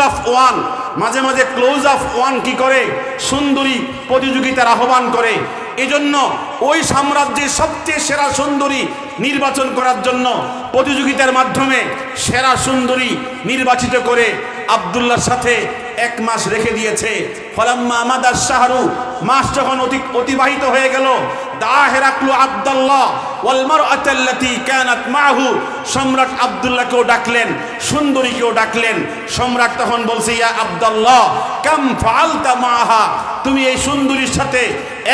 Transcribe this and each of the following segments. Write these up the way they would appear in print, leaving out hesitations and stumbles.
Of one, মাঝে মাঝে close of one কি করে, সুন্দরী প্রতিযোগিতার আহ্বান করে। এজন্য ওই সাম্রাজ্যের সবচেয়ে সেরা সুন্দরী নির্বাচন করার জন্য প্রতিযোগিতার মাধ্যমে সেরা সুন্দরী নির্বাচিত করে আব্দুল্লাহর সাথে 1 মাস রেখে দিয়েছে। ফলাম্মা আমাদার শাহরু, মাস যখন অতিবাহিত হয়ে গেল, দা হেরাকলু আব্দুল্লাহ ওয়াল মারআতাল্লাতী কানাত মাহু, সম্রাট আব্দুল্লাহকেও ডাকলেন, সুন্দরীকেও ডাকলেন। সম্রাট তখন বলছে, ইয়া আব্দুল্লাহ কাম ফাআলতা মাহা, তুমি এই সুন্দরীর সাথে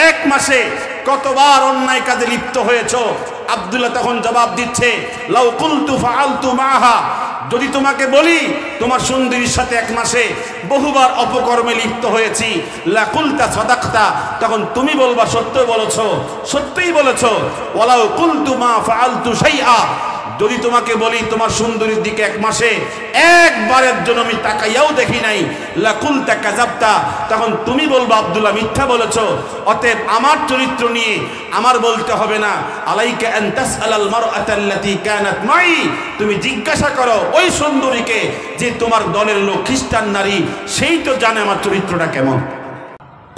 1 মাসে কতবার অন্যায় কাজে লিপ্ত হয়েছো? আব্দুল্লাহ তখন জবাব দিচ্ছে, লাউ কুলতু ফাআলতু মাহা, যদি তোমাকে বলি তোমার সুন্দরীর সাথে 1 মাসে বহুবার অপকর্মে লিপ্ত হয়েছি, লা কুলতা সাদাকতা, তখন তুমি বলবা সত্যই বলেছো, সত্যিই বলেছো। ওয়ালাউ কুলতু মা ফাআলতু শাইআ, যদি তোমাকে বলি তোমার সুন্দরীর দিকে 1 মাসে একবারের জন্য আমি তাকাইয়াও দেখি নাই, লা কুলতা কাযাবতা, তখন তুমি বলবা আব্দুল্লাহ মিথ্যা বলেছো। অতএব আমার চরিত্র নিয়ে আমার বলতে হবে না। আলাইকা আন তাসআলাল মারআতাল্লাতী কানাত মাই, তুমি জিজ্ঞাসা করো ওই সুন্দরীকে যে তোমার দলের লোক খ্রিস্টান নারী, সেই তো জানে আমার চরিত্রটা কেমন।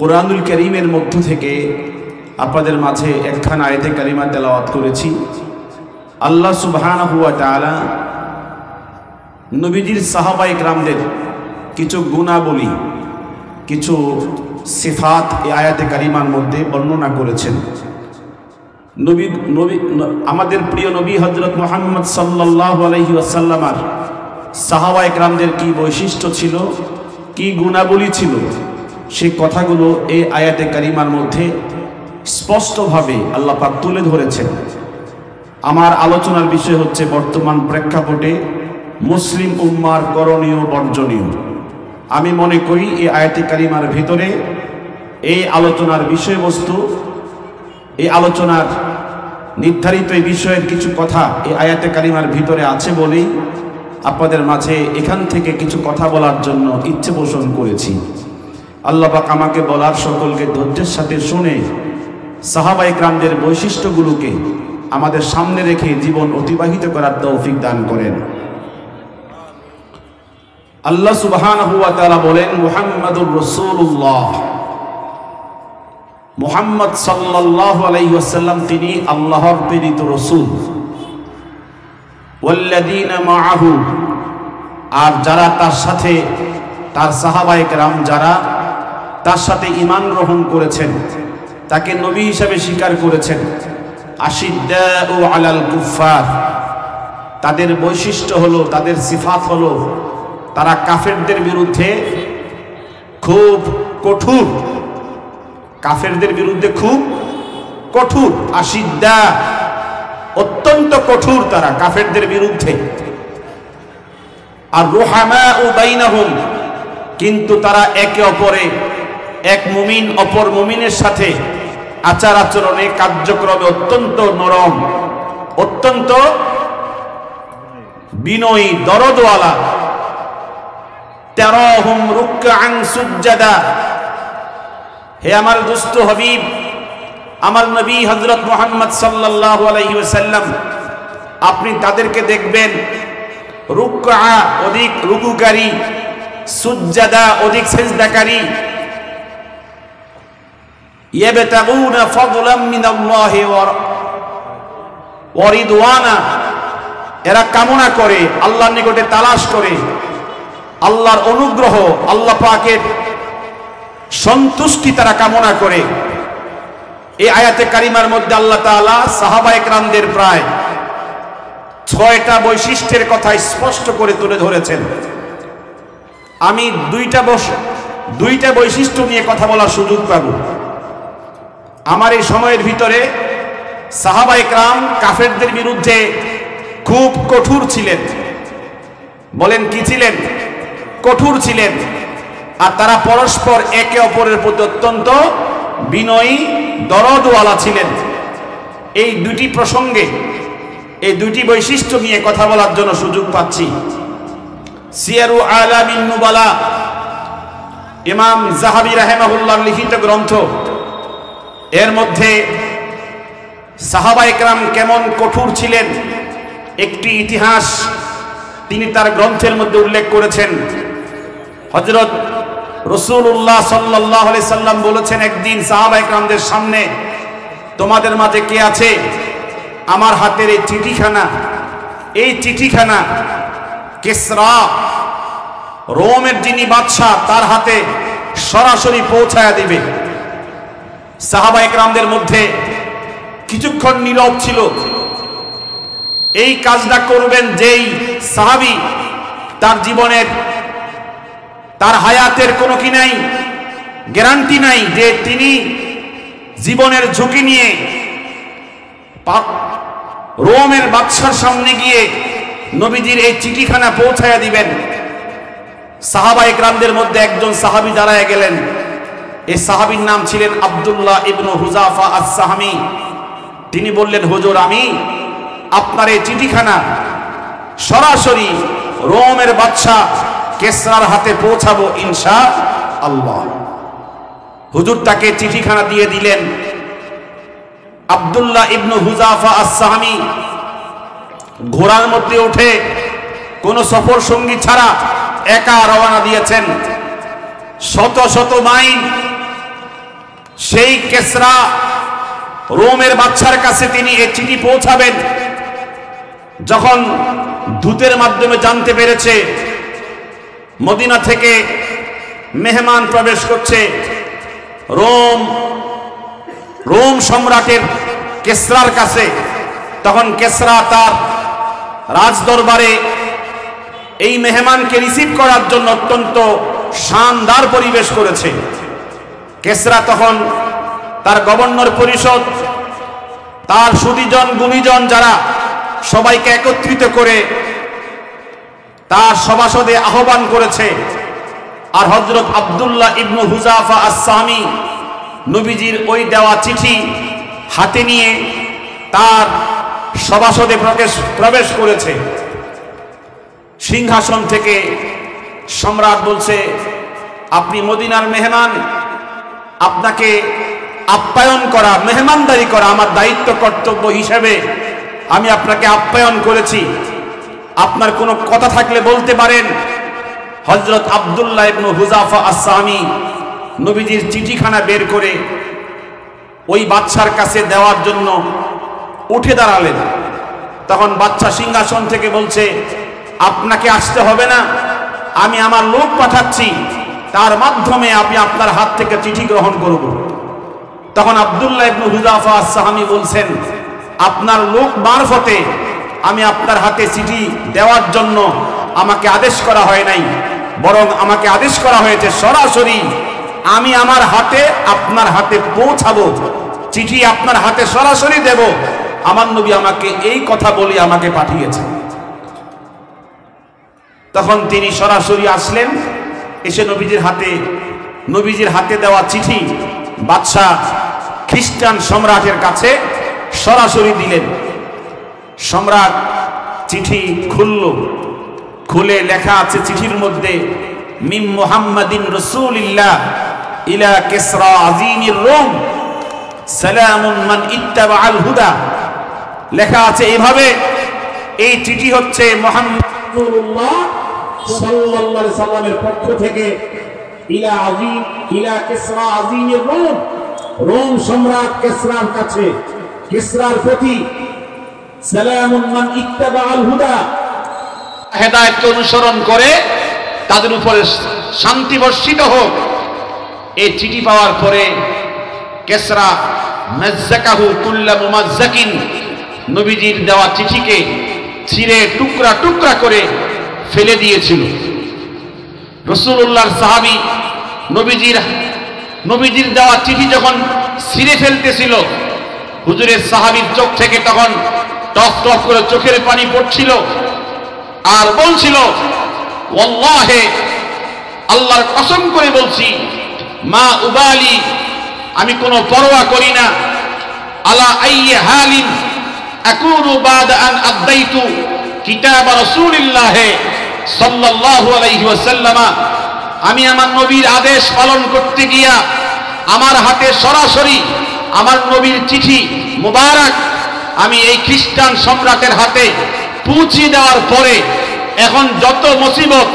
কোরআনুল কারীমের মধ্য থেকে আপনাদের মাঝে একখানা আয়াতে কারিমা তেলাওয়াত করেছি। আল্লাহ সুবহানাহু ওয়া তাআলা নবীজির সাহাবায়ে কেরামদের কিছু গুণাবলী, কিছু সিফাত এই আয়াতে কারিমার মধ্যে বর্ণনা করেছেন। আমাদের প্রিয় নবী হযরত মুহাম্মদ সাল্লাল্লাহু আলাইহি ওয়াসাল্লামের সাহাবায়ে কেরামদের কি বৈশিষ্ট্য ছিল, কি গুণাবলী ছিল, সেই কথাগুলো এই আয়াতে কারিমার মধ্যে স্পষ্টভাবে আল্লাহ পাক তুলে ধরেছেন। আমার আলোচনার বিষয় হচ্ছে বর্তমান প্রেক্ষাপটে মুসলিম উম্মার করণীয় বর্জনীয়। আমি মনে করি এই আয়াতে কারিমার ভিতরে এই আলোচনার বিষয়বস্তু, এই আলোচনার নির্ধারিত এই বিষয়ের কিছু কথা এই আয়াতে কারিমার ভিতরে আছে বলেই আপনাদের মাঝে এখান থেকে কিছু কথা বলার জন্য ইচ্ছে পোষণ করেছি। আল্লাহ পাক আমাকে বলার সকলকে ধৈর্যের সাথে শুনে সাহাবায়ে কেরামদের বৈশিষ্ট্যগুলোকে আমাদের সামনে রেখে জীবন অতিবাহিত করার তৌফিক দান করেন। আল্লাহ সুবহানাহু ওয়া তাআলা বলেন, মুহাম্মাদুর রাসূলুল্লাহ, মুহাম্মদ সাল্লাল্লাহু আলাইহি ওয়াসাল্লাম তিনি আল্লাহর প্রেরিত রাসূল। ওয়াল্লাযীনা মাআহু, আর যারা তার সাথে, তার সাহাবায়ে কেরাম যারা তার সাথে ঈমান গ্রহণ করেছেন, তাকে নবী হিসেবে স্বীকার করেছেন। আশিদ্দাউ আলাল কুফার, তাদের বৈশিষ্ট্য হলো, তাদের সিফাত হলো তারা কাফেরদের বিরুদ্ধে খুব কঠোর, কাফেরদের বিরুদ্ধে খুব কঠোর। আশিদ্দা, অত্যন্ত কঠোর তারা কাফেরদের বিরুদ্ধে। আর রুহামাউ বাইনাহুম, কিন্তু তারা একে অপরে, এক মুমিন অপর মুমিনের সাথে আচার আচরণে কার্যক্রমে অত্যন্ত নরম, অত্যন্ত বিনয়ী, দরদওয়ালা। তারাহুম রুকআন সুজদা, হে আমার দোস্ত হাবিব, আমার নবী হযরত মুহাম্মদ সাল্লাল্লাহু আলাইহি ওয়াসাল্লাম, আপনি তাদেরকে দেখবেন রুকআ, অধিক রুকুকারী, সুজদা, অধিক সিজদাকারী। ইয়াবতাগুনা ফাদলাম মিনাল্লাহি ওয়া রিদওয়ানা, এরা কামনা করে, আল্লাহর নিকটে তালাশ করে আল্লাহর অনুগ্রহ, আল্লাহ পাকের সন্তুষ্টি তারা কামনা করে। এই আয়াতে কারিমার মধ্যে আল্লাহ তাআলা সাহাবায়ে কেরামদের প্রায় 6টা বৈশিষ্ট্যের কথা স্পষ্ট করে তুলে ধরেছেন। আমি দুইটা বৈশিষ্ট্য নিয়ে কথা বলার সুযোগ পাব। আমার এই সময়ের ভিতরে সাহাবায়ে কেরাম কাফেরদের বিরুদ্ধে খুব কঠোর ছিলেন। বলেন কি ছিলেন? কঠোর ছিলেন। আর তারা পরস্পর একে অপরের প্রতি অত্যন্ত বিনয়ী, দরদওয়ালা ছিলেন। এই দুটি প্রসঙ্গে, এই দুটি বৈশিষ্ট্য নিয়ে কথা বলার জন্য সুযোগ পাচ্ছি। সিয়ারু আলামিন নুবালা, ইমাম যাহাবী রাহিমাহুল্লাহ লিখিত গ্রন্থ, এর মধ্যে সাহাবায়ে কেরাম কেমন কঠোর ছিলেন একটি ইতিহাস তিনি তার গ্রন্থের মধ্যে উল্লেখ করেছেন। হযরত রাসূলুল্লাহ সাল্লাল্লাহু আলাইহি সাল্লাম বলেছেন একদিন সাহাবায়ে কেরামদের সামনে, তোমাদের মাঝে কে আছে আমার হাতের এই চিঠিখানা কিসরা রোমের যিনি বাদশা তার হাতে সরাসরি পৌঁছায়া দিবে। সাহাবায়ে কেরামদের মধ্যে কিছুক্ষণ নীরব ছিল। এই কাজটা করবেন যেই সাহাবী তার জীবনের তার হায়াতের কোনো কি নাই, গ্যারান্টি নাই যে তিনি জীবনের ঝুঁকি নিয়ে রোমের বাদশার সামনে গিয়ে নবীজির এই চিঠিখানা পৌঁছায়া দিবেন। সাহাবায়ে কেরামদের মধ্যে একজন সাহাবী দাঁড়ায় গেলেন। এই সাহাবীর নাম ছিলেন আব্দুল্লাহ ইবনে হুযাফা আস-সাহমি। তিনি বললেন, হুজুর, আমি আপনার এই চিঠিখানা সরাসরি রোমের বাদশা কিসরার হাতে পৌঁছাবো ইনশাআল্লাহ। হুজুর তাকে চিঠিখানা দিয়ে দিলেন। আব্দুল্লাহ ইবনে হুযাফা আস-সাহমি ঘোড়ার মধ্যে উঠে কোন সফর সঙ্গী ছাড়া একা রওনা দিয়েছেন। শত শত মাইল সেই কিসরা রোমের বাদশার কাছে তিনি এই চিঠি পৌঁছাবেন। যখন দূতের মাধ্যমে জানতে পেরেছে মদিনা থেকে মেহমান প্রবেশ করছে রোম সম্রাটের কিসরার কাছে, তখন কিসরা তার রাজদরবারে এই মেহমানকে রিসিভ করার জন্য অত্যন্ত শানদার পরিবেশ করেছে। কিসরা তখন তার গভর্নর পরিষদ, তার সুদীজন গুণীজন যারা সবাইকে একত্রিত করে তার সভাসদে আহ্বান করেছে। আর হযরত আব্দুল্লাহ ইবনে হুযাফা আস-সাহমি নবীজির ওই দেওয়া চিঠি হাতে নিয়ে তার সভাসদে প্রবেশ করেছে। সিংহাসন থেকে সম্রাট বলছে, আপনি মদিনার মেহমান, আপনাকে আপ্যায়ন করা, মেহমানদারি করা আমার দায়িত্ব কর্তব্য হিসেবে আমি আপনাকে আপ্যায়ন করেছি। আপনার কোনো কথা থাকলে বলতে পারেন। হযরত আব্দুল্লাহ ইবনে হুযাফা আস-সাহমি নবীজির চিঠিখানা বের করে ওই বাদশার কাছে দেওয়ার জন্য উঠে দাঁড়ালেন। তখন বাদশা সিংহাসন থেকে বলছে, আপনাকে আসতে হবে না, আমি আমার লোক পাঠাচ্ছি, তার মাধ্যমে আমি আপনার হাত থেকে চিঠি গ্রহণ করব। তখন আব্দুল্লাহ ইবনে হুযাফা আস-সাহমি বলছেন, আপনার লোক মারফতে আমি আপনার হাতে চিঠি দেওয়ার জন্য আমাকে আদেশ করা হয় নাই, বরং আমাকে আদেশ করা হয়েছে সরাসরি আমি আমার হাতে আপনার হাতে পৌঁছাবো, চিঠি আপনার হাতে সরাসরি দেব। আমার নবী আমাকে এই কথা বলে আমাকে পাঠিয়েছে। তখন তিনি সরাসরি আসলেন, এসে নবীজির হাতে দেওয়া চিঠি বাদশা খ্রিস্টান সম্রাটের কাছে সরাসরি দিলেন। সম্রাট চিঠি খুলে লেখা আছে চিঠির মধ্যে, মিন মুহাম্মাদিন রাসূলিল্লাহ ইলা কিসরা আযীমির রোম সালামুন মান ইত্তাবাআল হুদা। লেখা আছে এভাবে, এই চিঠি হচ্ছে মুহাম্মদ সাল্লাল্লাহু আলাইহি সাল্লামের পক্ষ থেকে ইলা কিসরা আযীমির রোম সম্রাট কিসরার কাছে, কিসরার প্রতি, সালামুন মান ইত্তাবাআল হুদা, হেদায়েতকে অনুসরণ করে তাদের উপরে শান্তি বর্ষিত হোক। এই চিঠি পাওয়ার পরে কিসরা মাজ্জাকাহু কুল্লা মুমাজ্জাকিন, নবীজির দেওয়া চিঠিকে ছিঁড়ে টুকরা টুকরা করে ফেলে দিয়েছিল। রাসূলুল্লাহর সাহাবী নবীজির দেওয়া চিঠি যখন ছিঁড়ে ফেলতেছিল, হুজুরের সাহাবীর চোখ থেকে তখন টপ টপ করে চোখের পানি পড়ছিল আর বলছিল, ওয়াল্লাহি, আল্লাহর কসম করে বলছি, মা উবালি, আমি কোনো পরোয়া করি না, আলা আইয়ি হালিন আকুনু বাদা আন আদাইতু কিতাব রাসূলিল্লাহ সাল্লাল্লাহু আলাইহি ওয়াসাল্লাম, আমি আমার নবীর আদেশ পালন করতে গিয়া আমার হাতে সরাসরি আমার নবীর চিঠি মুবারক আমি এই খ্রিস্টান সম্রাটের হাতে পৌঁছে দেওয়ার পরে এখন যত মুসিবত,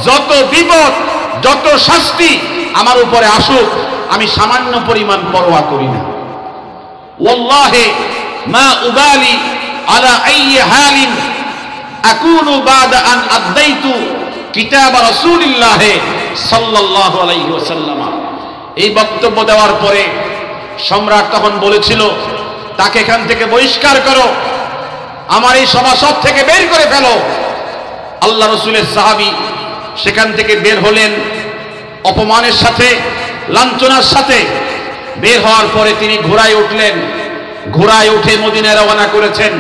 যত বিপদ, যত শাস্তি আমার উপরে আসুক আমি সামান্য পরিমাণ পরোয়া করি না। ওয়াল্লাহি মা উবালি আলা আইয়ি হালিন আকুনু বাদা আন আদাইতু কিতাব রাসূলিল্লাহ সাল্লাল্লাহু আলাইহি ওয়াসাল্লাম। এই বক্তব্য দেওয়ার পরে সম্রাট তখন বলেছিল, তাকে এখান থেকে বহিষ্কার করো, আমার এই সভাসদ থেকে বের করে ফেলো। আল্লাহ রসুলের সাহাবী সেখান থেকে বের হলেন অপমানের সাথে, লাঞ্ছনার সাথে। বের হওয়ার পরে তিনি ঘোড়ায় উঠলেন, ঘোড়ায় উঠে মদিনায় রওনা করেছেন।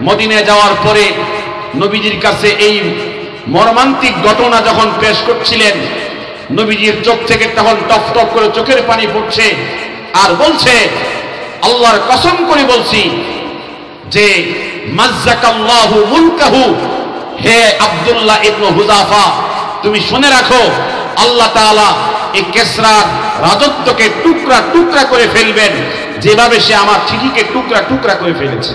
মদিনায় যাওয়ার পরে নবীজির কাছে এই মর্মান্তিক ঘটনা যখন পেশ করছিলেন, নবীজির চোখ থেকে তখন টপ টপ করে চোখের পানি পড়ছে, আর বলছে, আল্লাহর কসম করে বলছি যে মাজ্জাকাল্লাহু মুলকাহু, হে আব্দুল্লাহ ইবনে হুযাফা, তুমি শুনে রাখো, আল্লাহ তাআলা এই কিসরার রাজত্বকে টুকরা টুকরা করে ফেলবেন, যেভাবে সে আমার চিঠিকে টুকরা টুকরা করে ফেলেছে।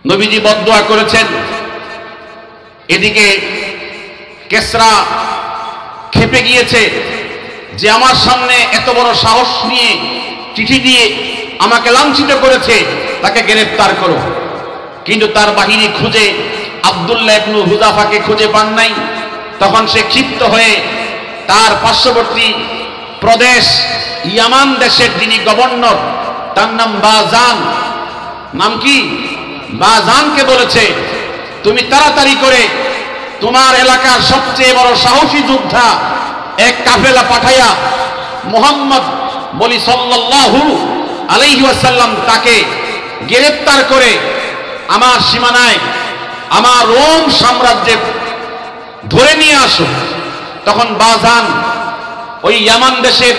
নবীজি বদদুয়া করেছেন। এদিকে কিসরা ক্ষেপে গিয়েছে যে আমার সামনে এত বড় সাহস নিয়ে চিঠি দিয়ে আমাকে লাঞ্ছিত করেছে, তাকে গ্রেফতার করো। কিন্তু তার বাহিনী খুঁজে আব্দুল্লাহ ইবনে হুযাফাকে খুঁজে পান নাই। তখন সে ক্ষিপ্ত হয়ে তার পার্শ্ববর্তী প্রদেশ ইয়ামান দেশের যিনি গভর্নর, তার নাম বাজান, নাম কি, বাজানকে বলেছে, তুমি তাড়াতাড়ি করে তোমার এলাকার সবচেয়ে বড় সাহসী যোদ্ধা এক কাফেলা পাঠাইয়া মুহাম্মদ বলি সাল্লাল্লাহু আলাইহি ওয়াসাল্লাম তাকে গ্রেফতার করে আমার সীমানায়, আমার রোম সাম্রাজ্যে ধরে নিয়ে আসো। তখন বাজান ওই ইয়ামান দেশের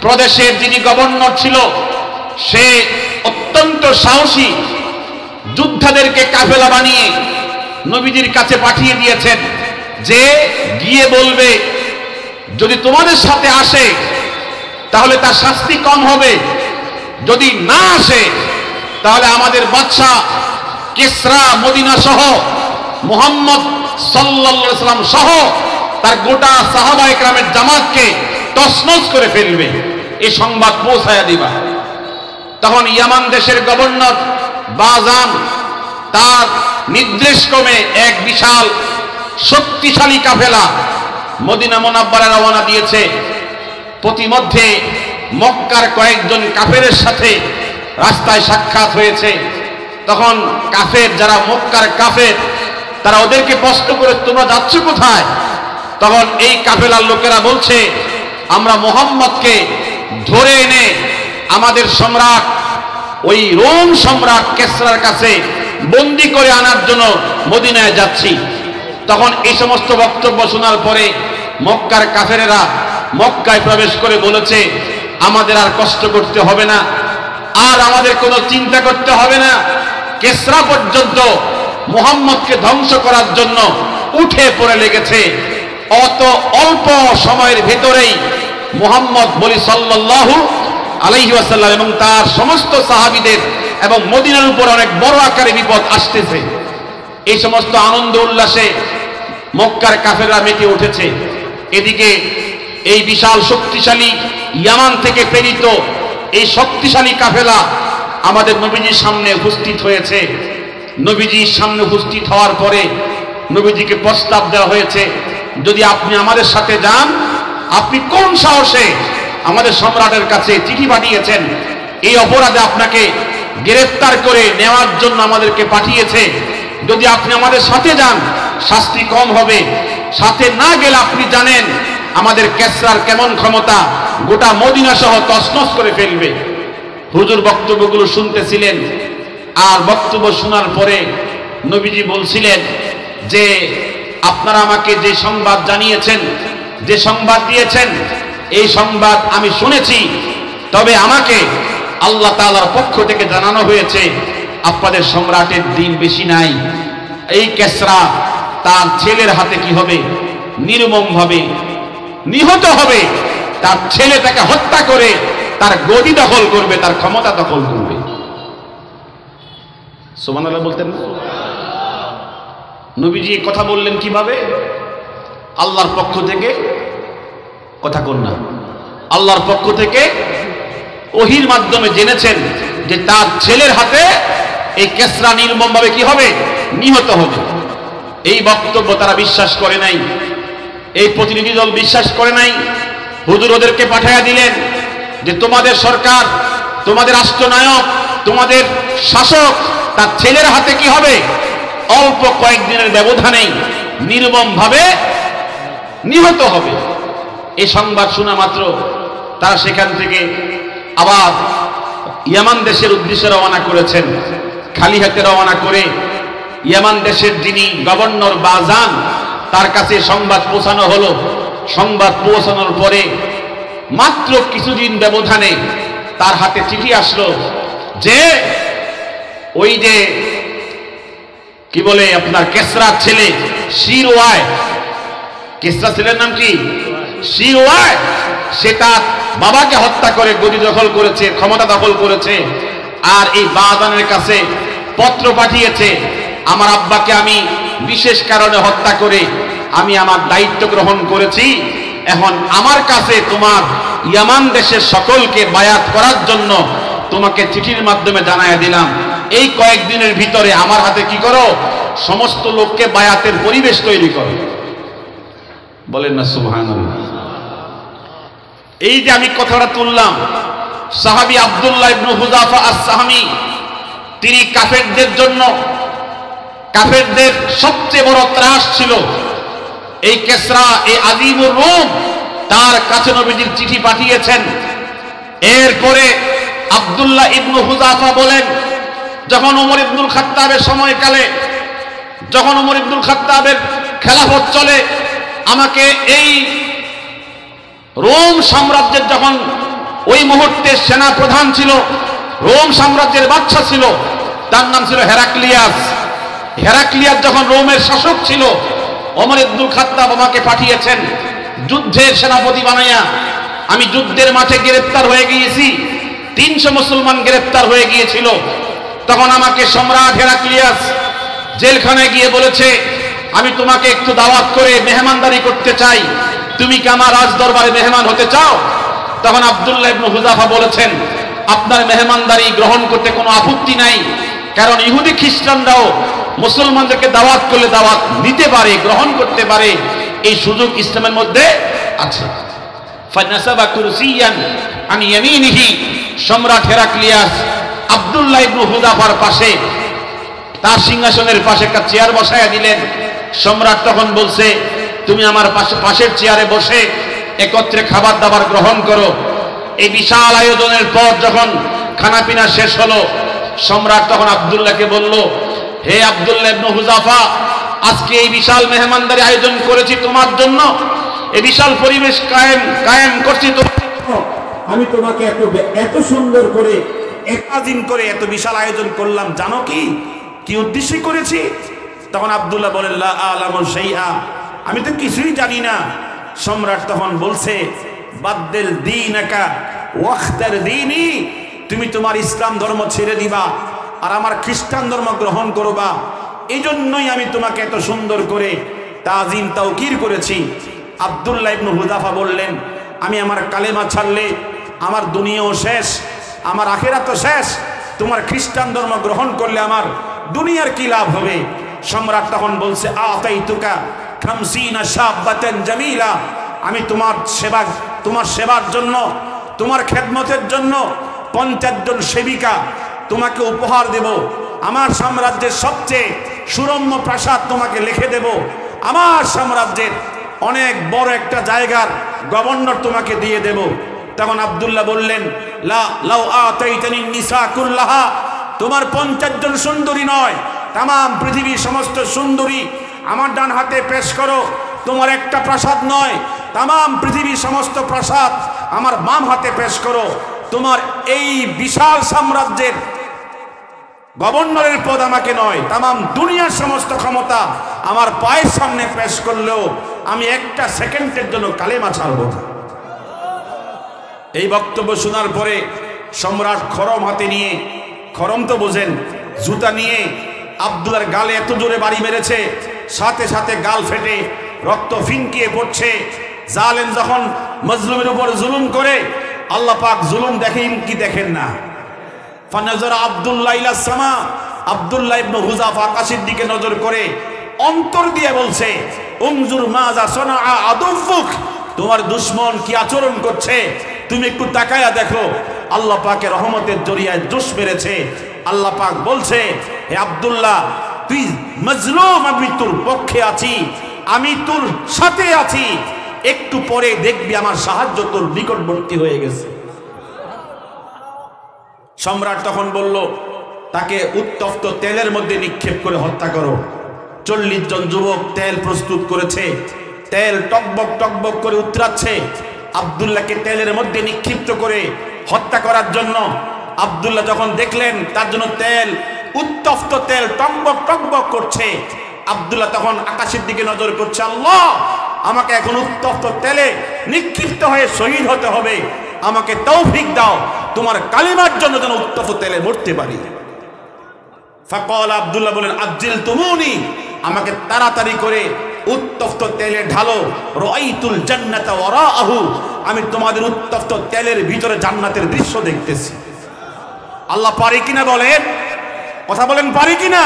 প্রদেশের যিনি গভর্নর ছিল, সে অত্যন্ত সাহসী যোদ্ধাদেরকে কাফেলা বানিয়ে নবীজির কাছে পাঠিয়ে দিয়েছেন যে গিয়ে বলবে, যদি তোমাদের সাথে আসে তাহলে তার শাস্তি কম হবে, যদি না আসে তাহলে আমাদের বাদশা কিসরা মদিনা সহ মুহাম্মদ সাল্লাল্লাহু আলাইহি ওয়াসাল্লাম সহ তার গোটা সাহাবায়ে কেরামের জামাতকে তছনছ করে ফেলবে, এই সংবাদ পৌঁছায়া দিবা। তখন ইয়ামান দেশের গভর্নর বাজান তার নির্দেশক্রমে এক বিশাল শক্তিশালী কাফেলা মদিনা মুনাওয়ারায় রওনা দিয়েছে। প্রতিমধ্যে মক্কার কয়েকজন কাফেরের সাথে রাস্তায় সাক্ষাৎ হয়েছে। তখন কাফের, যারা মক্কার কাফের, তারা ওদেরকে প্রশ্ন করে, তোমরা যাচ্ছ কোথায়? তখন এই কাফেলার লোকেরা বলছে, আমরা মুহাম্মদকে ধরে এনে আমাদের সম্রাট, ওই রোম সম্রাট কিসরার কাছে বন্দী করে আনার জন্য মদিনায় যাচ্ছি। তখন এই সমস্ত বক্তব্য শোনার পরে মক্কার কাফেরেরা মক্কায় প্রবেশ করে বলেছে, আমাদের আর কষ্ট করতে হবে না, আর আমাদের কোনো চিন্তা করতে হবে না। কিসরা পর্যন্ত মুহাম্মদকে ধ্বংস করার জন্য উঠে পড়ে লেগেছে। অত অল্প সময়ের ভেতরেই মুহাম্মদ বলি সাল্লাল্লাহু আলাইহি ওয়াসাল্লাম এবং তার সমস্ত সাহাবীদের এবং মদিনার উপর অনেক বড় আকারে বিপদ আসতেছে। এই সমস্ত আনন্দ উল্লাসে মক্কার কাফেররা মেতে উঠেছে। এদিকে এই বিশাল শক্তিশালী ইয়ামান থেকে প্রেরিত এই শক্তিশালী কাফেলা আমাদের নবীজির সামনে উপস্থিত হয়েছে। নবীজির সামনে উপস্থিত হওয়ার পরে নবীজিকে প্রস্তাব দেওয়া হয়েছে, যদি আপনি আমাদের সাথে যান, আপনি কোন সাহসে আমাদের সম্রাটের কাছে চিঠি পাঠিয়েছেন? এই অপরাধে আপনাকে গ্রেফতার করে নেওয়ার জন্য আমাদেরকে পাঠিয়েছে। যদি আপনি আমাদের সাথে যান শাস্তি কম হবে, সাথে না গেলে আপনি জানেন আমাদের কিসরার কেমন ক্ষমতা, গোটা মদিনা সহ তছনছ করে ফেলবে। হুজুর বক্তব্যগুলো শুনতেছিলেন, আর বক্তব্য শোনার পরে নবীজি বলছিলেন যে আপনারা আমাকে যে সংবাদ জানিয়েছেন, যে সংবাদ দিয়েছেন, এই সংবাদ আমি শুনেছি, তবে আমাকে আল্লাহ তাআলার পক্ষ থেকে জানানো হয়েছে আপনাদের সম্রাটের দিন বেশি নাই। এই কিসরা তার ছেলের হাতে কি হবে? নির্মমভাবে নিহত হবে। তার ছেলে তাকে হত্যা করে তার গদি দখল করবে, তার ক্ষমতা দখল করবে। সুবহানাল্লাহ বলতেন না? নবীজি কথা বললেন কিভাবে? আল্লাহর পক্ষ থেকে, কথা কোন না, আল্লাহর পক্ষ থেকে ওহির মাধ্যমে জেনেছেন যে তার ছেলের হাতে এই কেসরা নির্মমভাবে কি হবে? নিহত হবে। এই বক্তব্য তারা বিশ্বাস করে নাই, এই প্রতিনিধি দল বিশ্বাস করে নাই। হুজুর ওদেরকে পাঠাইয়া দিলেন যে তোমাদের সরকার, তোমাদের রাষ্ট্রনায়ক, তোমাদের শাসক তার ছেলের হাতে কি হবে? অল্প কয়েকদিনের ব্যবধানেই নির্মমভাবে নিহত হবে। এই সংবাদ শোনা মাত্র তারা সেখান থেকে আবার ইয়ামান দেশের উদ্দেশ্যে রওনা করেছেন। খালি হাতে রওনা করে ইয়ামান দেশের যিনি গভর্নর বাজান, তার কাছে সংবাদ পৌঁছানো হলো। সংবাদ পৌঁছানোর পরে মাত্র কিছুদিন ব্যবধানে তার হাতে চিঠি আসলো যে ওই যে কি বলে আপনার কেসরার ছেলে শিরওয়ায়, কেসরা ছেলের নাম কি? শিরওয়ায়, সেটা বাবাকে হত্যা করে গদি দখল করেছে, ক্ষমতা দখল করেছে। আর এই বাজানের কাছে পত্র পাঠিয়েছে, আমার আব্বাকে আমি বিশেষ কারণে হত্যা করে আমি আমার দায়িত্ব গ্রহণ করেছি, এখন আমার কাছে তোমার ইয়ামান দেশের সকলকে বায়াত করার জন্য তোমাকে চিঠির মাধ্যমে জানাইয়া দিলাম। এই কয়েকদিনের ভিতরে আমার হাতে কি করো? সমস্ত লোককে বায়াতের পরিবেশ তৈরি করো। বলেন না সুবহানাল্লাহ। এই যে আমি কথাটা তুললাম, সাহাবী আব্দুল্লাহ ইবনে হুযাফা আস-সাহামী, তিনি কাফেরদের জন্য, কাফেরদের সবচেয়ে বড় ত্রাস ছিল এই কেসরা, এই আজিমুর রূম, তার কাছে নবীজির চিঠি পাঠিয়েছেন। এরপরে আব্দুল্লাহ ইবনে হুযাফা বলেন, যখন ওমর ইবনুল খাত্তাবের সময়কালে, যখন ওমর ইবনুল খাত্তাবের খেলাফত চলে, আমাকে এই রোম সাম্রাজ্যের যখন ওই মুহূর্তে সেনা প্রধান ছিল, রোম সাম্রাজ্যের বাদশা ছিল, তার নাম ছিল হেরাক্লিয়াস। হেরাক্লিয়াস যখন রোমের শাসক ছিল, ওমর ইবনুল খাত্তাব আমাকে পাঠিয়েছেন যুদ্ধের সেনাপতি বানাইয়া। আমি যুদ্ধের মাঠে গ্রেফতার হয়ে গিয়েছি, 300 মুসলমান গ্রেফতার হয়ে গিয়েছিল। তখন আমাকে সম্রাট হেরাক্লিয়াস জেলখানায় গিয়ে বলেছে, আমি তোমাকে একটু দাওয়াত করে মেহমানদারি করতে চাই, তুমি কি আমার রাজ দরবারে মেহমান হতে চাও? তখন আব্দুল্লাহ ইবনে হুযাফা বলেছেন, আপনার মেহমানদারি গ্রহণ করতে কোনো আপত্তি নাই, কারণ ইহুদি খ্রিস্টানরাও মুসলমানদেরকে দাওয়াত করলে দাওয়াত নিতে পারে, গ্রহণ করতে পারে, এই সুযোগ ইসলামের মধ্যে আছে। ফানাসাবা কুরসিয়ান আন ইয়ামিনিহি, সম্রাট হেরাক্লিয়াস আব্দুল্লাহ ইবনে হুযাফার পাশে, তার সিংহাসনের পাশে একটা চেয়ার বসায়া দিলেন। সম্রাট তখন বলছে, তুমি আমার পাশের চেয়ারে বসে একত্রে খাবার দাবার গ্রহণ করো। এই বিশাল আয়োজনের পর যখন খানাপিনা শেষ হলো, সম্রাট তখন আব্দুল্লাহকে বলল, হে আব্দুল্লাহ ইবনে হুযাফা, আজকে এই বিশাল মেহমানদারি আয়োজন করেছি তোমার জন্য, এই বিশাল পরিবেশ কায়েম করছি তোমার জন্য। আমি তোমাকে এত সুন্দর করে, একাদিন করে এত বিশাল আয়োজন করলাম, জানো কি কি উদ্দেশ্যে করেছি? তখন আব্দুল্লাহ বলেন, লা আলামু শাইআ, আমি তো কিছুই জানি না। সম্রাট তখন বলছে, বাদদিল দীনাকা ওয়াখতার দীনি, তুমি তোমার ইসলাম ধর্ম ছেড়ে দিবা আর আমার খ্রিস্টান ধর্ম গ্রহণ করবা, এই জন্যই আমি তোমাকে এত সুন্দর করে তাজিম তাওকির করেছি। আব্দুল্লাহ ইবনে হুযাফা বললেন, আমি আমার কালেমা ছাড়লে আমার দুনিয়াও শেষ, আমার আখিরাতও শেষ, তোমার খ্রিস্টান ধর্ম গ্রহণ করলে আমার দুনিয়ার কি লাভ হবে? সম্রাট তখন বলছে, আতাইতুকা খামসিনা শাবাতান জামিলা, আমি তোমার সেবার জন্য, তোমার খেদমতের জন্য 50 জন সেবিকা তোমাকে উপহার দেব, আমার সাম্রাজ্যের সবচেয়ে সুরম্য প্রাসাদ তোমাকে লিখে দেব, আমার সাম্রাজ্যের অনেক বড় একটা জায়গার গভর্নর তোমাকে দিয়ে দেব। তখন আব্দুল্লাহ বললেন, লা লাউ আতাইতানি নিসা কুল্লাহা, তোমার 50 জন সুন্দরী নয়, তাম পৃথিবীর সমস্ত সুন্দরী আমার ডান হাতে পেশ করো। তোমার একটা প্রাসাদ নয়, তাম পৃথিবীর সমস্ত প্রাসাদ আমার বাম হাতে পেশ করো। তোমার এই বিশাল সাম্রাজ্যের গভর্নরের পদ আমাকে নয়, তাম দুনিয়ার সমস্ত ক্ষমতা আমার পায়ের সামনে পেশ করলেও আমি একটা সেকেন্ডের জন্য কালেমা ছাড়ব না। এই বক্তব্য শোনার পরে সম্রাট খরম হাতে নিয়ে, খরম তো বোঝেন, জুতা নিয়ে আব্দুল্লাহর গালে এত জোরে বাড়ি মেরেছে, সাথে সাথে গাল ফেটে রক্ত ফিনকিয়ে পড়ছে। জালেম যখন মজলুমের উপর জুলুম করে, আল্লাহ পাক জুলুম দেখেন কি দেখেন না? ফানাজারা আব্দুল্লাহ ইলা সামা, আব্দুল্লাহ ইবনে হুযাফা আকাশের দিকে নজর করে অন্তর দিয়ে বলছে, উনজুর মাজা সানা আদুফুক, তোমার দুশমন কি আচরণ করছে তুমি একটু তাকায়া দেখো। আল্লাহ পাকের রহমতের জরিয়ায় জোশ মেরেছে। আল্লাহ পাক বলছে, হে আব্দুল্লাহ, তুই মজলুম, আমি তোর পক্ষে আছি, আমি তোর সাথে আছি, একটু পরে দেখবি আমার সাহায্য তোর নিকটবর্তী হয়ে গেছে। সম্রাট তখন বলল, তাকে উত্তপ্ত তেলের মধ্যে নিক্ষেপ করে হত্যা করো। 40 জন যুবক তেল প্রস্তুত করেছে, তেল টকবক টকবক করে উতরাচ্ছে আব্দুল্লাহকে তেলের মধ্যে নিক্ষিপ্ত করে হত্যা করার জন্য। আব্দুল্লাহ যখন দেখলেন তার জন্য তেল, উত্তপ্ত তেল টকবক টকবক করছে, আব্দুল্লাহ তখন আকাশের দিকে নজর করছে, আল্লাহ, আমাকে এখন উত্তপ্ত তেলে নিক্ষিপ্ত হয়ে শহীদ হতে হবে, আমাকে তৌফিক দাও, তোমার কালিমার জন্য যেন উত্তপ্ত তেলে মরতে পারি। ফাকাল, আব্দুল্লাহ বলেন, আজ্জিল তুমুনি, আমাকে তাড়াতাড়ি করে উত্তপ্ত তেলে ঢালো। রাআইতুল জান্নাতা ওয়ারাআহু, আমি তোমাদের উত্তপ্ত তেলের ভিতরে জান্নাতের দৃশ্য দেখতেছি। আল্লাহ পারে কিনা বলেন, কথা বলেন, পারে কিনা?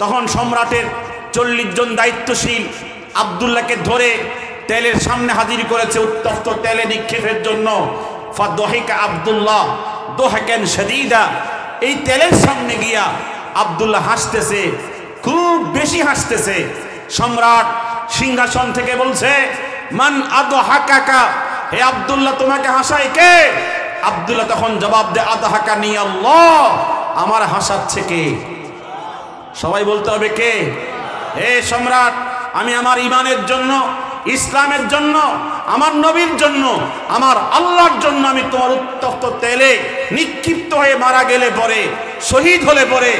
তখন সম্রাটের 40 জন দায়িত্বশীল আব্দুল্লাহকে ধরে তেলের সামনে হাজির করেছে উত্তপ্ত তেলে নিক্ষেপের জন্য। ফাদহিকা আব্দুল্লাহ দোহাকান শাদীদা, এই তেলের সামনে গিয়া আব্দুল্লাহ হাসতেছে, খুব বেশি হাসতেছে। সম্রাট সিংহাসন থেকে বলছে, মান আদহাকাকা, হে আব্দুল্লাহ, তোমাকে হাসায় কে? আব্দুল্লাহ তখন জবাব দেয়, আদহাকানি আল্লাহ, আমার হাসাচ্ছে কে? সবাই বলতে হবে কে? হে সম্রাট, আমি আমার ইমানের জন্য, ইসলামের জন্য, আমার নবীর জন্য, আমার আল্লাহর জন্য আমি তোমার উত্তপ্ত তেলে নিক্ষিপ্ত হয়ে মারা গেলে পরে, শহীদ হলে পরে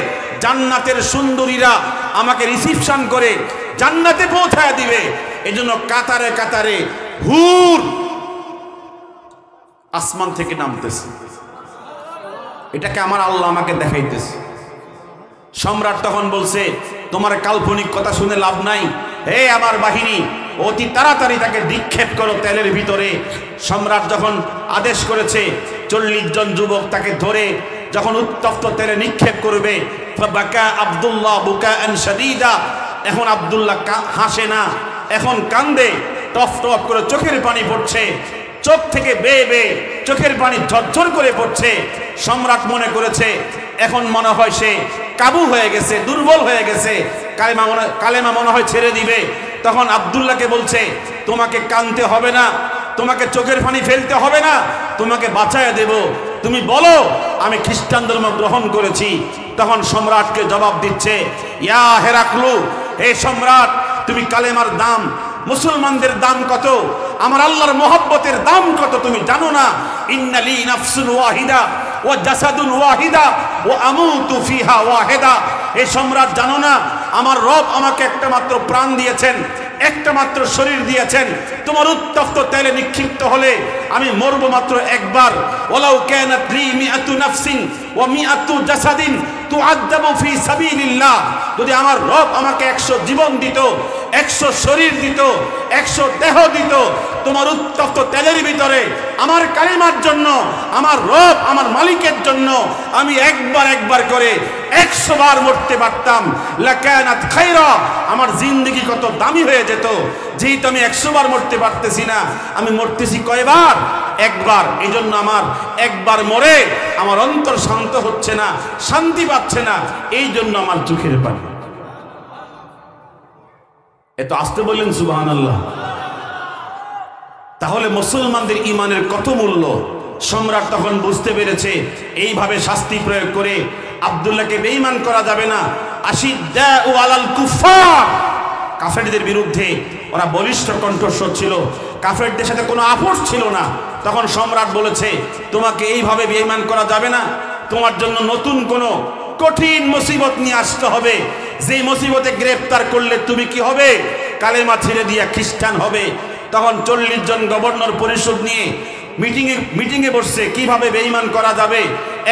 জান্নাতের সুন্দরীরা আমাকে রিসিপশন করে জান্নাতে পৌঁছায় দিবে। এজন্য কাতারে কাতারে হুর আসমান থেকে নামতেছে, এটাকে আমার আল্লাহ আমাকে দেখাইতেছে। সম্রাট তখন বলছে, তোমার কাল্পনিক কথা শুনে লাভ নাই, হে আমার বাহিনী, অতি তাড়াতাড়ি তাকে নিক্ষেপ করো তেলের ভিতরে। সম্রাট যখন আদেশ করেছে, 40 জন যুবক তাকে ধরে যখন উত্তপ্ত তেলে নিক্ষেপ করবে, ফাবাকা আব্দুল্লাহ বুকাআন শাদীদা, এখন আব্দুল্লাহ হাসে না, এখন কান্দে, টপ টপ করে চোখের পানি পড়ছে, চোখ থেকে বেয়ে বেয়ে চোখের পানি ঝরঝর করে পড়ছে। সম্রাট করেছে এখন মনে হয় সে কাবু হয়ে গেছে, দুর্বল হয়ে গেছে, কালেমা মনে হয় ছেড়ে দিবে। তখন আব্দুল্লাহকে বলছে, তোমাকে কাঁদতে হবে না, তোমাকে চোখের পানি ফেলতে হবে না, তোমাকে বাঁচায় দেব, তুমি বলো আমি খ্রিস্টান ধর্ম গ্রহণ করেছি। তখন সম্রাটকে জবাব দিচ্ছে, ইয়া হেরাকলু, হে সম্রাট, তুমি কালেমার দাম, মুসলমানদের দাম কত, আমার আল্লাহর মহব্বতের দাম কত তুমি জানো না? ইন্নালি নাফসুন ওয়াহিদা ওয়া জাসাদুন ওয়াহিদা ওয়া আমুতু ফিহা ওয়াহিদা। এই সম্রাট জানো না, আমার রব আমাকে একটা মাত্র প্রাণ দিয়েছেন, একটা মাত্র শরীর দিয়েছেন। তোমার উত্তপ্ত তেলে নিক্ষিপ্ত হলে আমি মরব মাত্র একবার। ওয়ালাউ কানাত লি মিআতু নাফসিন ওয়া মিআতু জাসাদিন তুআদ্দাবু ফি সাবিলিল্লাহ, যদি আমার রব আমাকে 100 জীবন দিত, 100 শরীর দিত, 100 দেহ দিত, তোমার উত্তপ্ত তেলের ভিতরে আমার কালিমার জন্য, আমার রব, আমার মালিকের জন্য আমি একবার করে 100 বার মরতে পারতাম। লাকানাত খায়রা, আমার জিন্দেগি কত দামি হয়ে যেত। যেহেতু আমি 100 বার মরতে পারতেছি না, আমি মরতেছি কয়বার? একবার। এই জন্য আমার একবার মরে আমার অন্তর শান্ত হচ্ছে না, শান্তি পাচ্ছে না, এই জন্য আমার চোখের পানি। এত আসতে বললেন সুবহানাল্লাহ। তাহলে মুসলমানদের ইমানের কত মূল্য সম্রাট তখন বুঝতে পেরেছে। এইভাবে শাস্তি প্রয়োগ করে আব্দুল্লাহকে বেঈমান করা যাবে না। আশিদ্দাউ আলাল কুফার, কাফেরদের বিরুদ্ধে ওরা বলিষ্ঠ কণ্ঠস্বর ছিল, কাফেরদের সাথে কোনো আপোষ ছিল না। তখন সম্রাট বলেছে, তোমাকে এইভাবে বেঈমান করা যাবে না, তোমার জন্য নতুন কোনো কঠিন মুসিবত নিয়ে আসতে হবে। যেই মুসিবতে গ্রেফতার করলে তুমি কি হবে? কালেমা ছেড়ে দিয়া খ্রিস্টান হবে। তখন 40 জন গভর্নর পরিষদ নিয়ে মিটিংয়ে বসছে, কিভাবে বেঈমান করা যাবে।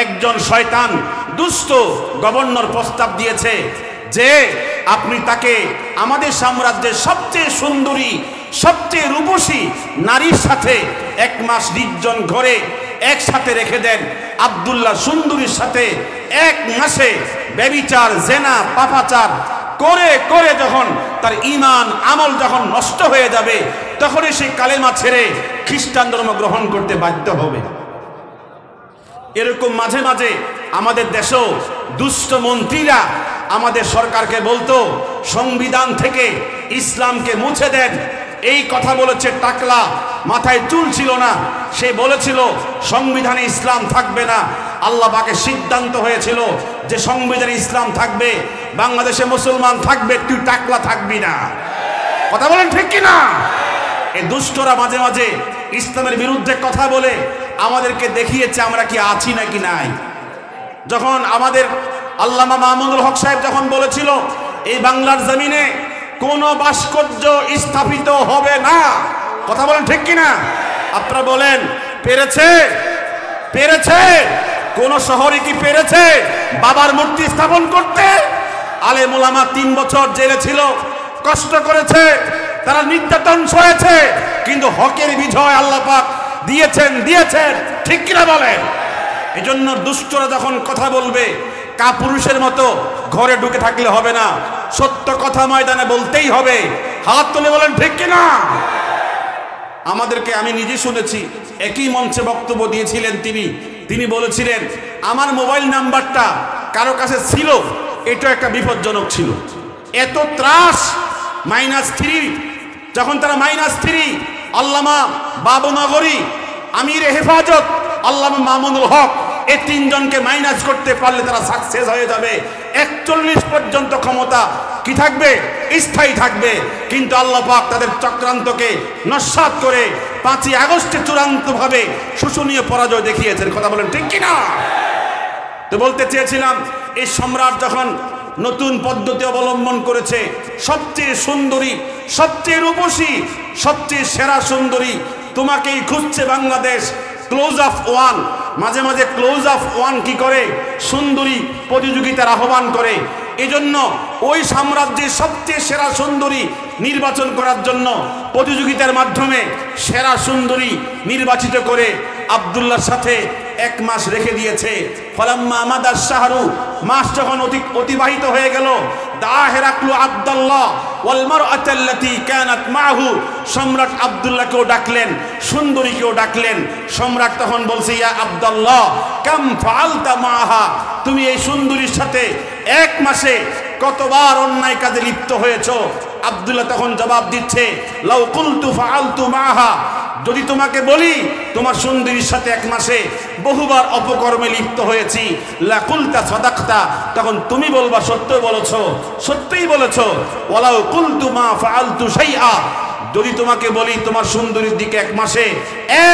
একজন শয়তান দুষ্ট গভর্নর প্রস্তাব দিয়েছে, যে আপনি তাকে আমাদের সাম্রাজ্যের সবচেয়ে সুন্দরী সবচেয়ে রূপসী নারীর সাথে 1 মাস নির্জন ঘরে একসাথে রেখে দেন। আব্দুল্লাহ সুন্দরীর সাথে 1 মাসে ব্যভিচার জেনা পাপাচার করে করে যখন তার ঈমান আমল যখন নষ্ট হয়ে যাবে, তখনই সে কালেমা ছেড়ে খ্রিস্টান ধর্ম গ্রহণ করতে বাধ্য হবে। এরকম মাঝে মাঝে আমাদের দেশেও দুষ্ট মন্ত্রীরা আমাদের সরকারকে বলতো সংবিধান থেকে ইসলামকে মুছে দেন। এই কথা বলেছে টাকলা, মাথায় চুল ছিল না, সে বলেছিল সংবিধানে ইসলাম থাকবে না। আল্লাহ পাকের সিদ্ধান্ত হয়েছিল যে সংবিধানে ইসলাম থাকবে, বাংলাদেশে মুসলমান থাকবে, তুই টাকলা থাকবি না। কথা বলেন ঠিক কিনা? এই দুষ্টরা মাঝে মাঝে ইসলামের বিরুদ্ধে কথা বলে আমাদেরকে দেখিয়েছে আমরা কি আছি নাকি নাই। যখন আমাদের আল্লামা মামুনুল হক সাহেব যখন বলেছিল এই বাংলার জমিনে কোন ভাস্কর্য স্থাপিত হবে না, কথা বলেন ঠিক কিনা? আপনারা বলেন পেরেছে? পেরেছে? কোন শহরে কি পেরেছে বাবার মূর্তি স্থাপন করতে? আলেম ওলামা 3 বছর জেলে ছিল, কষ্ট করেছে, তারা নির্যাতন সয়েছে, কিন্তু হকের বিজয় আল্লাহ পাক দিয়েছেন দিয়েছেন, ঠিক কিনা বলেন? এজন্য দুষ্টরা যখন কথা বলবে কাপুরুষের মতো ঘরে ঢুকে থাকলে হবে না, সত্য কথা ময়দানে বলতেই হবে। হাত তুলে বলেন ঠিক কিনা? আমাদেরকে আমি নিজে শুনেছি, একই মঞ্চে বক্তব্য দিয়েছিলেন তিনি বলেছিলেন আমার মোবাইল নাম্বারটা কারো কাছে ছিল, এটা একটা বিপজ্জনক ছিল। এত ত্রাস -3 যখন তারা -3 আল্লামা বাবুনগরী, আমির হেফাজত আল্লামা মামুনুল হক, এই 3 জনকে মাইনাস করতে পারলে তারা সাকসেস হয়ে যাবে। 41 পর্যন্ত ক্ষমতা কি থাকবে? স্থায়ী থাকবে। কিন্তু আল্লাহ পাক তাদের চক্রান্তকে নস্যাৎ করে 5ই আগস্টে চূড়ান্তভাবে শোষণীয় পরাজয় দেখিয়েছেন। কথা বলেন ঠিক কিনা? তো বলতে চেয়েছিলাম এই সম্রাট যখন নতুন পদ্ধতি অবলম্বন করেছে, সবচেয়ে সুন্দরী সবচেয়ে রূপসী সবচেয়ে সেরা সুন্দরী তোমাকেই খুঁজছে বাংলাদেশ। ক্লোজ অফ ওয়ান, মাঝে মাঝে ক্লোজ অফ ওয়ান কি করে? সুন্দরী প্রতিযোগিতার আহ্বান করে। এজন্য ওই সাম্রাজ্যের সবচেয়ে সেরা সুন্দরী নির্বাচন করার জন্য প্রতিযোগিতার মাধ্যমে সেরা সুন্দরী নির্বাচিত করে আব্দুল্লাহর সাথে 1 মাস রেখে দিয়েছে। ফলাম্মা আমাদার শাহরু, মাস যখন অতিবাহিত হয়ে গেল, দা হেরাকলু আব্দুল্লাহ ওয়াল মারআতাল্লাতী কানাত মাহু, সম্রাট আব্দুল্লাহকেও ডাকলেন, সুন্দরীকেও ডাকলেন। সম্রাট তখন বলছে ইয়া আব্দুল্লাহ কাম ফাআলতা মাহা, তুমি এই সুন্দরীর সাথে 1 মাসে কতবার অন্যায় কাজে লিপ্ত হয়েছো? আব্দুল্লাহ তখন জবাব দিচ্ছে লাউ কুলতু ফাআলতু মাহা, যদি তোমাকে বলি তোমার সুন্দরীর সাথে 1 মাসে বহুবার অপকর্মে লিপ্ত হয়েছি, লা কুলতা সাদাকতা, তখন তুমি বলবা সত্যই বলেছো, সত্যই বলেছো। ওয়ালাউ কুলতু মা ফাআলতু শাইআ, যদি তোমাকে বলি তোমার সুন্দরীর দিকে 1 মাসে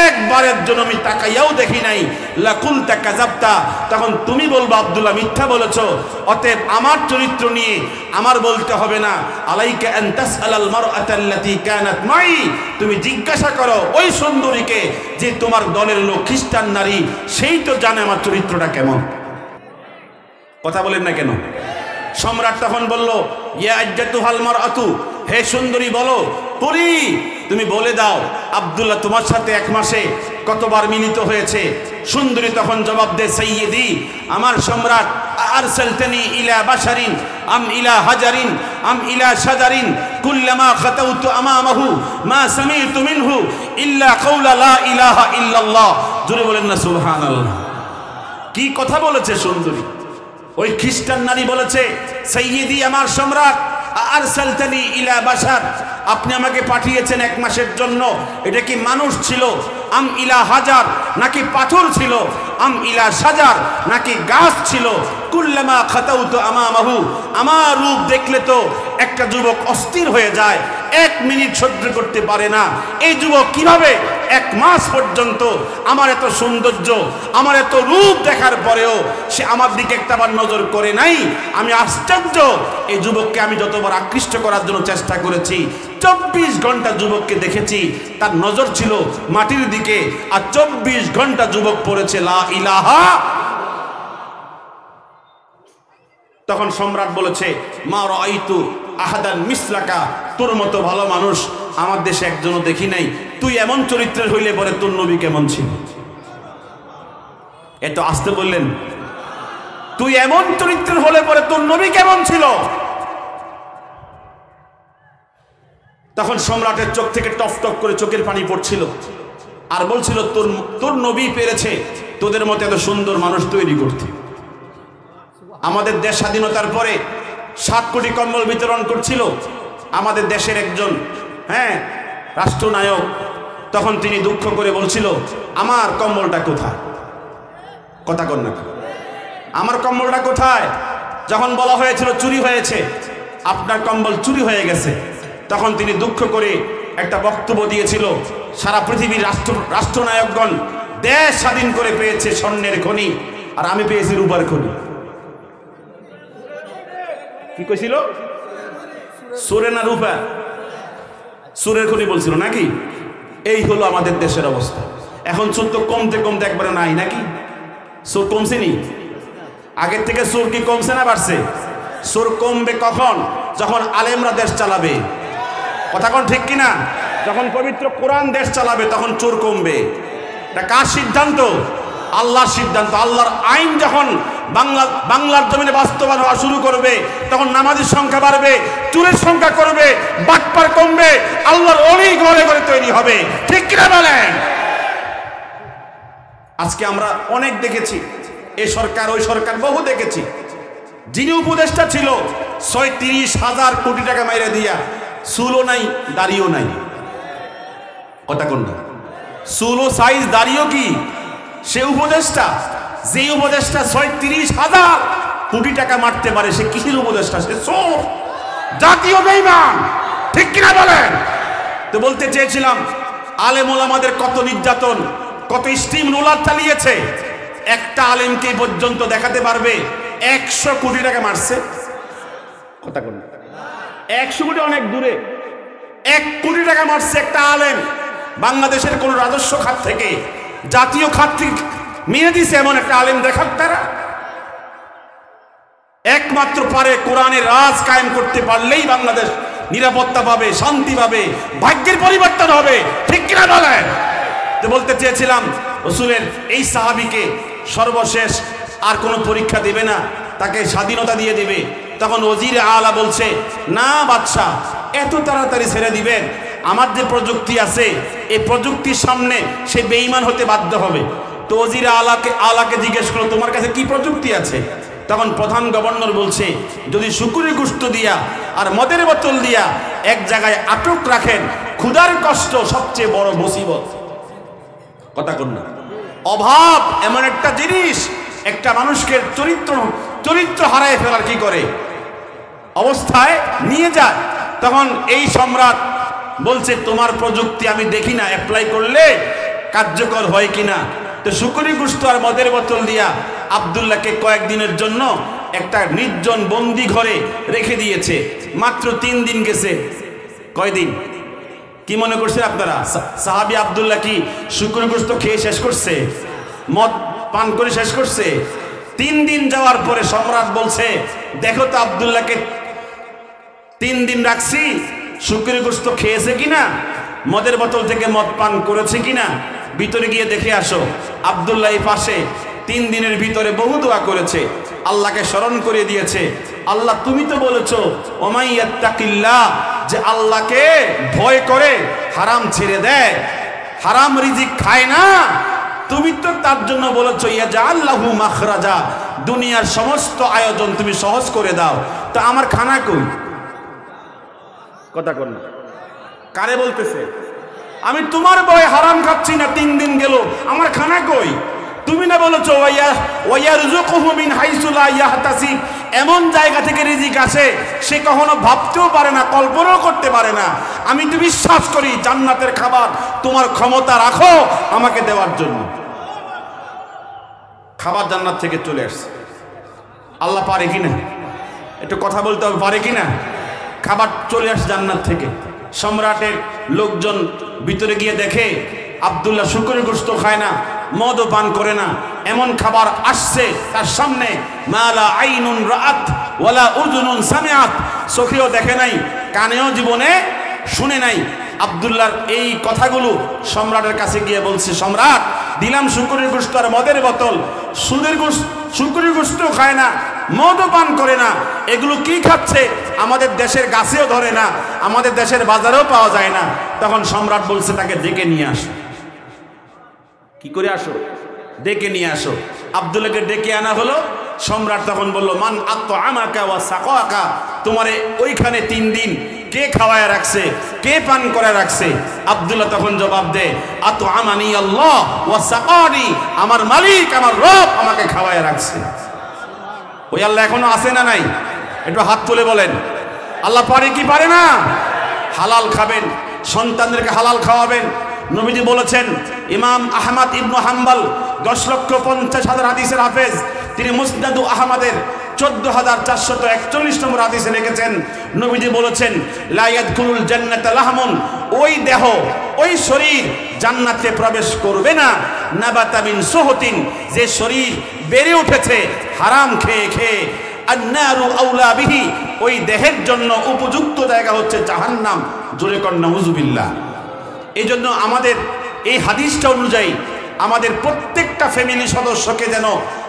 একবারের জন্য আমি তাকাইয়াও দেখি নাই, লা কুলতা কাযাবতা, তখন তুমি বলবা আব্দুল্লাহ মিথ্যা বলেছো। অতএব আমার চরিত্র নিয়ে আমার বলতে হবে না। আলাইকা আন তাসআলাল মারআতাল্লাতী কানাত মাই, তুমি জিজ্ঞাসা করো ওই সুন্দরীকে যে তোমার দলের লোক খ্রিস্টান নারী, সেই তো জানে আমার চরিত্রটা কেমন। কথা বলেন না কেন? সম্রাট তখন বলল ইয়া আজ্জাতুহাল মারআতু, হে সুন্দরী বলো, পরি তুমি বলে দাও আব্দুল্লাহ তোমার সাথে 1 মাসে কতবার মিলিত হয়েছে। সুন্দরী তখন জবাব দে সাইয়্যিদি, আমার সম্রাট, আরসালতানি ইলা বাশারিন আম ইলা হাজারিন আম ইলা শাজারিন কুল্লামা খাতাউতু আমামাহু মা সামি'তু মিনহু ইল্লা কাওলা লা ইলাহা ইল্লাল্লাহ। জোরে বলেন না সুবহানাল্লাহ। কি কথা বলেছে সুন্দরী? ওই খ্রিস্টান নারী বলেছে সাইয়্যিদি আমার সম্রাট, আরসালতানি ইলা বাশার, আপনি আমাকে পাঠিয়েছেন 1 মাসের জন্য। এটা কি মানুষ ছিল? আম ইলা হাজার, নাকি পাথর ছিল? আম ইলা শাজার, নাকি গাছ ছিল? কুল্লামা খাতাউতু আমামাহু, আমার রূপ দেখলে তো একটা যুবক অস্থির হয়ে যায়, 1 মিনিট সহ্য করতে পারে না। এই যুবক কিভাবে 1 মাস পর্যন্ত আমার এত সৌন্দর্য, আমার এত রূপ দেখার পরেও সে আমার দিকে একটাবার নজর করে নাই? আমি আশ্চর্য। এই যুবককে আমি যতবার আকৃষ্ট করার জন্য চেষ্টা করেছি, 24 ঘন্টা যুবককে দেখেছি, তার নজর ছিল মাটির দিকে, আর 24 ঘন্টা যুবক পড়েছে লা ইলাহা। তখন সম্রাট বলেছে, মা রাআইতু আহাদান মিসলাকা, তোর মতো ভালো মানুষ আমার দেশে একজনও দেখি নাই। তুই এমন চরিত্রের হইলে পরে তোর নবী কেমন ছিল? এত আসতে বললেন, তুই এমন চরিত্রের হলে পরে তোর নবী কেমন ছিল? তখন সম্রাটের চোখ থেকে টপ টপ করে চোখের পানি পড়ছিল, আর বলছিল, তোর নবী পেরেছে তোদের মতো এত সুন্দর মানুষ তৈরি করতে। আমাদের দেশ স্বাধীনতার পরে 7 কোটি কম্বল বিতরণ করছিল আমাদের দেশের একজন রাষ্ট্রনায়ক। তখন তিনি দুঃখ করে বলছিল, আমার কম্বলটা কোথায়? কথা কন না, আমার কম্বলটা কোথায়? যখন বলা হয়েছিল চুরি হয়েছে, আপনার কম্বল চুরি হয়ে গেছে, তখন তিনি দুঃখ করে একটা বক্তব্য দিয়েছিল, সারা পৃথিবীর রাষ্ট্রনায়কগণ দেশ স্বাধীন করে পেয়েছে স্বর্ণের খনি, আর আমি পেয়েছি রূপার খনি। কি কইছিল? সুরে না রূপা? সুরের খনি বলছিল নাকি? এই হলো আমাদের দেশের অবস্থা। এখন সুর তো কমতে কমতে একবারে নাই নাকি? সুর কমছে নি? আগের থেকে সুর কি কমছে না বাড়ছে? সুর কমবে কখন? যখন আলেমরা দেশ চালাবে। কথা কোন ঠিক কিনা? যখন পবিত্র কোরআন দেশ চালাবে তখন চোর কমবে। এটা কার সিদ্ধান্ত? আল্লাহর সিদ্ধান্ত। আল্লাহর আইন যখন বাংলার জমিনে বাস্তবায়ন হওয়া শুরু করবে, তখন নামাজের সংখ্যা বাড়বে, চোরের সংখ্যা করবে, বাটপার কমবে, আল্লাহর ওলি ঘরে ঘরে তৈরি হবে। ঠিক কিনা বলেন? আজকে আমরা অনেক দেখেছি, এই সরকার ওই সরকার বহু দেখেছি, যিনি উপদেষ্টা ছিল ৩৬,০০০ কোটি টাকা মাইরে দিয়া চুলও নাই, দাড়িও নাই। কথা কোন না? চুলও সাইজ, দাড়িও কি? সে উপদেষ্টা, যে উপদেষ্টা ৩৬,০০০ কোটি টাকা মারতে পারে, সে কিসের উপদেষ্টা? সে চোর, জাতীয় বেঈমান। ঠিক কিনা বলেন? তো বলতে চেয়েছিলাম, আলেম ওলামাদের কত নির্যাতন, কত স্টিম রোলার চালিয়েছে। একটা আলেমকে পর্যন্ত দেখাতে পারবে 100 কোটি টাকা মারছে? কথা কোন? 100 কোটি অনেক দূরে। 1 কোটি টাকা মারছে একটা আলেম বাংলাদেশের কোন রাজস্ব খাত থেকে, জাতীয় খাত থেকে মেরে দিছে এমন একটা আলেম দেখাক তারা? একমাত্র পারে কোরআনের রাজ কায়েম করতে পারলেই বাংলাদেশ নিরাপত্তা পাবে, শান্তি পাবে, ভাগ্যের পরিবর্তন হবে। ঠিক কিনা বলেন? তো বলতে চেয়েছিলাম, রাসূলের এই সাহাবীকে সর্বশেষ আর কোনো পরীক্ষা দেবে না, তাকে স্বাধীনতা দিয়ে দেবে। তখন ওজির আলা বলছে, না বাদশা, এত তাড়াতাড়ি ছেড়ে দিবেন? আমার যে প্রযুক্তি আছে, এই প্রযুক্তির সামনে সে বেঈমান হতে বাধ্য হবে। তো ওজির আলাকে জিজ্ঞেস করলো, তোমার কাছে কি প্রযুক্তি আছে? তখন প্রধান গভর্নর বলছে, যদি শুকুরের গোশত দিয়া আর মদের বোতল দিয়া এক জায়গায় আটক রাখেন, ক্ষুধার কষ্ট সবচেয়ে বড় মুসিবত। কথা কোন না? অভাব এমন একটা জিনিস, একটা মানুষকে চরিত্র হারায় ফেলার কি করে অবস্থায় নিয়ে যায়। তখন এই সম্রাট বলছে, তোমার প্রযুক্তি আমি দেখি না অ্যাপ্লাই করলে কার্যকর হয় কিনা। তো শুকুরি গোশত আর মদের বোতল দিয়া আব্দুল্লাহকে কয়েকদিনের জন্য একটা নির্জন বন্দি ঘরে রেখে দিয়েছে। মাত্র 3 দিন গেছে। কয়দিন? কি মনে করছেন আপনারা? সাহাবী আব্দুল্লাহ কি শুকুরি গোশত খেয়ে শেষ করছে? মদ পান করে শেষ করছে? 3 দিন যাওয়ার পরে সম্রাট বলছে, দেখো তো আব্দুল্লাহকে 3 দিন রাখছি, শুকুরি গোশত খেয়েছে কিনা, মদের বোতল থেকে মদ পান করেছে কিনা, ভিতরে গিয়ে দেখে আসো। আব্দুল্লাহ এই পাশে 3 দিনের ভিতরে বহু দোয়া করেছে, আল্লাহকে স্মরণ করে দিয়েছে। আল্লাহ তুমি তো বলেছো, ওমাই ইয়াত্তাকিল্লাহ, যে আল্লাহকে ভয় করে হারাম ছেড়ে দেয়, হারাম রিজিক খায় না। তুমি তো তার জন্য বলেছো, ইয়াজআল্লাহু মাখরাজা, দুনিয়ার সমস্ত আয়োজন তুমি সহজ করে দাও। তো আমার খানা কই? কথা কর না। কারে বলতেছে? আমি তোমার ভয়ে হারাম খাচ্ছি না, 3 দিন গেল, আমার খানা কই? তুমি না বলেছো ওয়ায়ারযুকুহু মিন হাইসু লা ইয়াহতাসিব, এমন জায়গা থেকে রিজিক আসে সে কখনো ভাবতেও পারে না, কল্পনাও করতে পারে না। আমি তো বিশ্বাস করি জান্নাতের খাবার তোমার ক্ষমতা রাখো আমাকে দেওয়ার জন্য। খাবার জান্নাত থেকে চলে আসছে। আল্লাহ পারে কিনা? একটু কথা বলতে হবে, পারে কিনা? খাবার চলে আসছে জান্নাত থেকে। সম্রাটের লোকজন ভিতরে গিয়ে দেখে আব্দুল্লাহ শুকরের গোশত খায় না, মদও পান করে না, এমন খাবার আসছে তার সামনে, মালা আইনুন রাআত ওয়ালা উযুনুন সামিআত, চোখেও দেখে নাই, কানেও জীবনে শুনে নাই। আব্দুল্লাহর এই কথাগুলো সম্রাটের কাছে গিয়ে বলছে, সম্রাট, দিলাম শুকরের গোশত আর মদের বোতল, শুকরের গোশত খায় না, মদও পান করে না, এগুলো কি খাচ্ছে? আমাদের দেশের গাছেও ধরে না, আমাদের দেশের বাজারেও পাওয়া যায় না। তখন সম্রাট বলছে, তাকে ডেকে নিয়ে আসো। কি করে আসো? ডেকে নিয়ে আসো। আব্দুল্লাহকে ডেকে আনা হলো। সম্রাট তখন বলল, মান আতআমাকা ওয়া সাকাকা, তোমারে ওইখানে 3 দিন কে খাওয়ায় রাখছে, কে পান করে রাখছে? আব্দুল্লাহ তখন জবাব দেয়, আতআমানি আল্লাহ ওয়া সাকানি, আমার মালিক, আমার রব আমাকে খাওয়ায় রাখছে। ওই আল্লাহ এখনো আছে না নাই? একটু হাত তুলে বলেন, আল্লাহ পারে কি পারে না? হালাল খাবেন, সন্তানদেরকে হালাল খাওয়াবেন। নবীজি বলেছেন, ইমাম আহমদ ইবনে হাম্বল 10,50,000 হাদিসের হাফেজ, তিনি মুসনাদু আহমদের 14,441 নম্বর হাদিসে লিখেছেন, নবীজি বলেছেন, লা ইয়াদখুলুল জান্নাতা লাহমুন, ওই দেহ, ওই শরীর জান্নাতে প্রবেশ করবে না, নাবাতা মিন সুহতিন, যে শরীর বেড়ে উঠেছে হারাম খেয়ে খেয়ে, আন্নারু আউলা বিহি, ওই দেহের জন্য উপযুক্ত জায়গা হচ্ছে জাহান্নাম। জোরে কর নাউযুবিল্লাহ। এই জন্য আমাদের এই হাদিসটা অনুযায়ী আমাদের প্রত্যেকটা ফ্যামিলি সদস্যকে যেন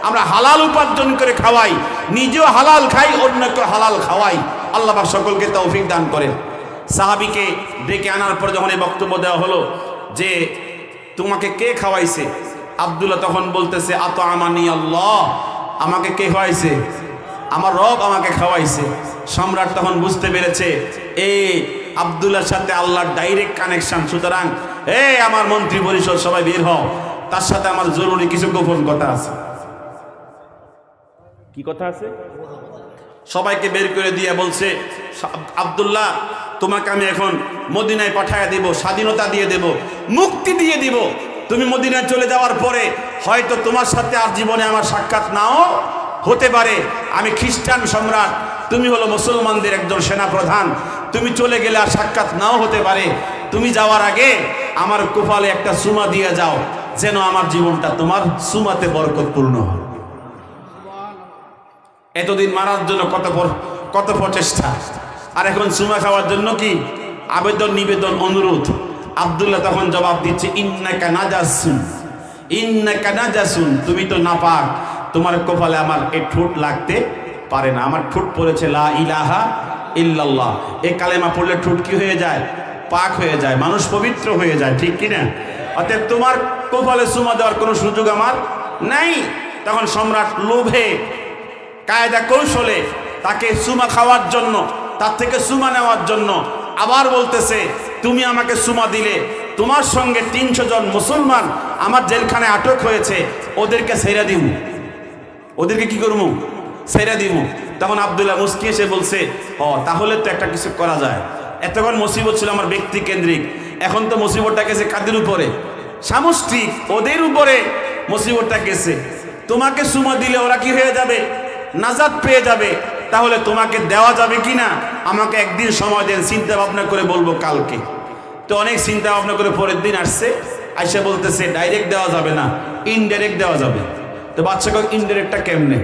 আমরা হালাল উপার্জন করে খাওয়াই, নিজেও হালাল খাই, অন্যকে হালাল খাওয়াই। আল্লাহ পাক সকলকে তৌফিক দান করেন। সাহাবীকে ডেকে আনার পর যখন এই বক্তব্য দেওয়া হলো যে তোমাকে কে খাওয়াইছে, আব্দুল্লাহ তখন বলতেছে, আতআমানি আল্লাহ, আমাকে কে খাওয়াইছে? আমার রব আমাকে খাওয়াইছে। সম্রাট তখন বুঝতে পেরেছে, এই আব্দুল্লাহর সাথে আল্লাহর ডাইরেক্ট কানেকশন। সুতরাং আমার মন্ত্রী পরিষদ সবাই বের হও, তার সাথে আমার জরুরি কিছু গোপন কথা আছে। কি কথা আছে? সবাইকে বের করে দিয়ে বলছে, আব্দুল্লাহ, তোমাকে আমি এখন মদিনায় পাঠায় দিব, স্বাধীনতা দিয়ে দেব, মুক্তি দিয়ে দিব। তুমি মদিনায় চলে যাওয়ার পরে হয়তো তোমার সাথে আর জীবনে আমার সাক্ষাৎ নাও হতে পারে। আমি খ্রিস্টান সম্রাট, তুমি হলো মুসলমানদের একজন সেনাপ্রধান, তুমি চলে গেলে আর সাক্ষাৎ নাও হতে পারে। তুমি যাওয়ার আগে আমার কপালে একটা সুমা দিয়ে যাও, যেন আমার জীবনটা তোমার সুমাতে বরকতপূর্ণ হয়। এতদিন মারার জন্য কত প্রচেষ্টা, আর এখন সুমা খাওয়ার জন্য কি আবেদন, নিবেদন, অনুরোধ। আব্দুল্লাহ তখন জবাব দিচ্ছে, ইন্নাকা নাজাসুন, ইন্নাকা নাজাসুন, তুমি তো নাপাক, তোমার কপালে আমার এই ঠোঁট লাগতে পারে না। আমার ঠোঁট পড়েছে লা ইলাহা ইল্লাল্লাহ, এই কালেমা পড়লে ঠোঁট কি হয়ে যায়? পাক হয়ে যায়, মানুষ পবিত্র হয়ে যায়, ঠিক কিনা? অতএব তোমার কপালে সুমা দেওয়ার কোনো সুযোগ আমার নাই। তখন সম্রাট লোভে, কায়দা কৌশলে তাকে সুমা খাওয়ার জন্য, তার থেকে সুমা নেওয়ার জন্য আবার বলতেছে, তুমি আমাকে সুমা দিলে তোমার সঙ্গে 300 জন মুসলমান আমার জেলখানায় আটক হয়েছে, ওদেরকে ছেড়ে দিব। ওদেরকে কি করবো? ছেড়ে দিব। তখন আব্দুল্লাহ মুস্কি এসে বলছে, তাহলে তো একটা কিছু করা যায়। এতক্ষণ মুসিবত ছিল আমার ব্যক্তি কেন্দ্রিক, এখন তো মুসিবতটা গেছে কাদের উপরে? সামষ্টিক, ওদের উপরে মুসিবতটা গেছে। তোমাকে সুমা দিলে ওরা কি হয়ে যাবে? নাজাত পেয়ে যাবে। তাহলে তোমাকে দেওয়া যাবে কি না? আমাকে একদিন সময় দেন, চিন্তা ভাবনা করে বলবো কালকে। তো অনেক চিন্তা ভাবনা করে পরের দিন আসছে, আইসা বলতেছে ডাইরেক্ট দেওয়া যাবে না, ইনডাইরেক্ট দেওয়া যাবে। তো বাচ্চাকে ইনডাইরেক্টটা কেমনে?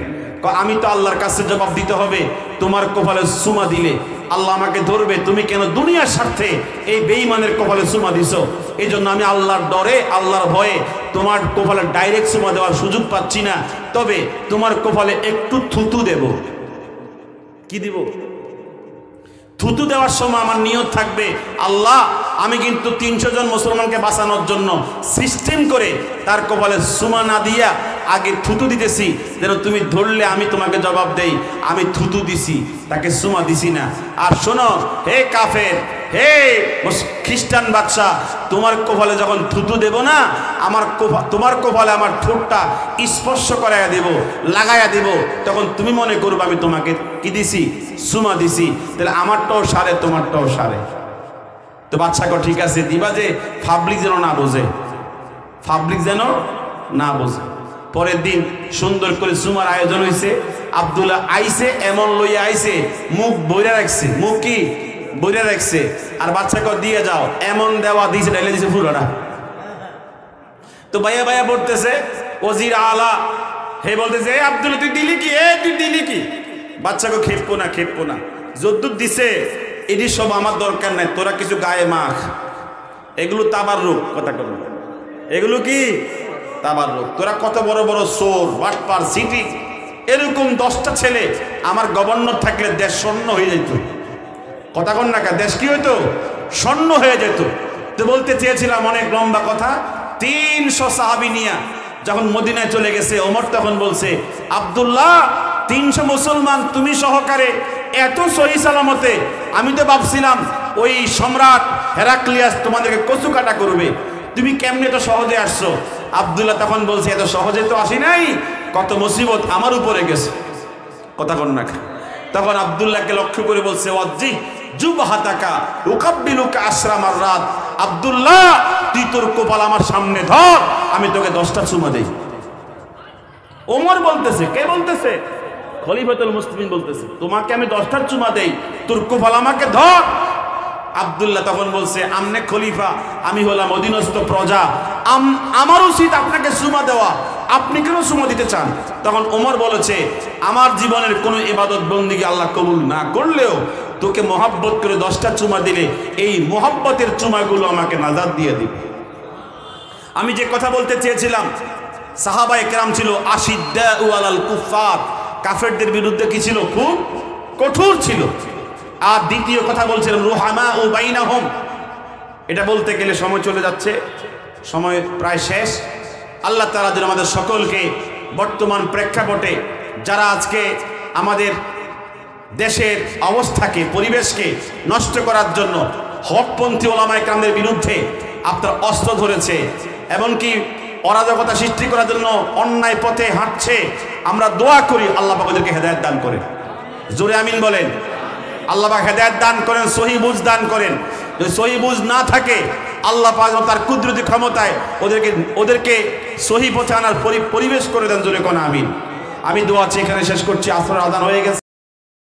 আমি তো আল্লাহর কাছে জবাব দিতে হবে, তোমার কপালে সুমা দিলে আল্লাহ আমাকে ধরবে, তুমি কেন দুনিয়ার স্বার্থে এই বেঈমানের কপালে সুমা দিছো? এই জন্য আমি আল্লাহর ডরে, আল্লাহর ভয়ে তোমার কপালে ডাইরেক্ট সুমা দেওয়ার সুযোগ পাচ্ছি না, তবে তোমার কপালে একটু থুতু দেব। কি দিব? থুতু দেওয়ার সময় আমার নিয়ত থাকবে, আল্লাহ আমি কিন্তু 300 জন মুসলমানকে বাঁচানোর জন্য সিস্টেম করে তার কপালে সুমা না দিয়া আগে থুতু দিতেছি, যেন তুমি ধরলে আমি তোমাকে জবাব দেই আমি থুতু দিছি, তাকে সুমা দিছি না। আর শোনো হে কাফের, হে খ্রিস্টান বাদশা, তোমার কপালে যখন থুতু দেব না, তোমার কপালে আমার ঠোঁটটা স্পর্শ করাইয়া দেব, লাগাইয়া দেব, তখন তুমি মনে করবে আমি তোমাকে কি দিছি? সুমা দিছি। তাহলে আমারটাও সারে, তোমারটাও সারে। তো বাচ্চাকে ঠিক আছে দিবা, যে পাবলিক যেন না বোঝে, পাবলিক যেন না বোঝে। পরের দিন সুন্দর করে সুমার আয়োজন হয়েছে। আব্দুল্লাহ আইসে, এমন লইয়া আইসে, মুখ বইরা রাখছে, মুখ কি বইরা রাখছে, আর বাচ্চাকে দিয়ে যাও, এমন দেওয়া দিয়েছে, ডাইলে দিয়েছে পুরোটা। তো ভাইয়া ভাইয়া পড়তেছে, ওজির আলা হে বলতেছে এ আব্দুল্লাহ তুই দিলি কি, তুই দিলি কি? বাচ্চাকে খেপবো না যদ্দুর দিছে এটি সব আমার দরকার নাই, তোরা কিছু গায়ে মাখ, এগুলো তাবাররুক। কথা কর, এগুলো কি তাবাররুক? তোরা কত বড় বড় চোর, বাটপার, সিটি, এরকম 10টা ছেলে আমার গভর্নর থাকলে দেশ স্বর্ণ হয়ে যেত। কথা কন না, দেশ কি হইতো? স্বর্ণ হয়ে যেত। তো বলতে চেয়েছিলাম অনেক লম্বা কথা। 300 সাহাবী নিয়ে যখন মদিনায় চলে গেছে, ওমর তখন বলছে আব্দুল্লাহ 300 মুসলমান তুমি সহকারে এত সহি সালামতে, আমি তো ভাবছিলাম ওই সম্রাট হেরাক্লিয়াস তোমাদেরকে কচু কাটা করবে, তুমি কেমনে তো সহজে আসছো? আব্দুল্লাহ তখন বলছে এত সহজে তো আসি নাই, কত মুসিবত আমার উপরে গেছে। কথা কন না। তখন আব্দুল্লাহকে লক্ষ্য করে বলছে ওয়াজ্জি জুবহাতাকা উকাব্বিলুকা আশরা মাররাত, আব্দুল্লাহ তুই তোর কপাল আমার সামনে ধর, আমি তোকে 10টা চুমা দেই। ওমর বলতেছে, কে বলতেছে? খলিফাতুল মুসলিমিন বলতেছে তোমাকে আমি 10টা চুমা দেই, তোর কপাল আমাকে ধর। আব্দুল্লাহ তখন বলছে আমনে খলিফা, আমি হলাম অধীনস্থ প্রজা, আমার উচিত আপনাকে চুমা দেওয়া, আপনি কেন চুমা দিতে চান? তখন ওমর বলেছে আমার জীবনের কোনো ইবাদত বন্দেগী আল্লাহ কবুল না করলেও তোকে মহাব্বত করে 10টা চুমা দিলে এই মহাব্বতের চুমাগুলো আমাকে নাজাত দিয়ে দিবে। আমি যে কথা বলতে চেয়েছিলাম, সাহাবায়ে কেরাম ছিল আশিদ্দাউ আলাল কুফার, কাফেরদের বিরুদ্ধে কি ছিল? খুব কঠোর ছিল। আর দ্বিতীয় কথা বলছিলাম রুহামাউ বাইনাহুম, এটা বলতে গেলে সময় চলে যাচ্ছে, সময় প্রায় শেষ। আল্লাহ তাআলা যেন আমাদের সকলকে বর্তমান প্রেক্ষাপটে যারা আজকে আমাদের দেশের অবস্থাকে, পরিবেশকে নষ্ট করার জন্য হকপন্থী ওলামায়ে কেরামদের বিরুদ্ধে আপনার অস্ত্র ধরেছে, এমনকি অরাজকতা সৃষ্টি করার জন্য অন্যায় পথে হাঁটছে, আমরা দোয়া করি আল্লাহ পাক ওদেরকে হেদায়েত দান করেন। জোরে আমিন বলেন। আল্লাহ পাক হেদায়েত দান করেন, সহি বুঝ দান করেন। যদি সহি বুঝ না থাকে আল্লাহ পাক তার কুদরতি ক্ষমতায় ওদেরকে সহি পথে আনার পরিবেশ করে দেন। জোরে কোন আমিন। আমি দোয়া এখানে শেষ করছি, আসরের আযান হয়ে গেছে।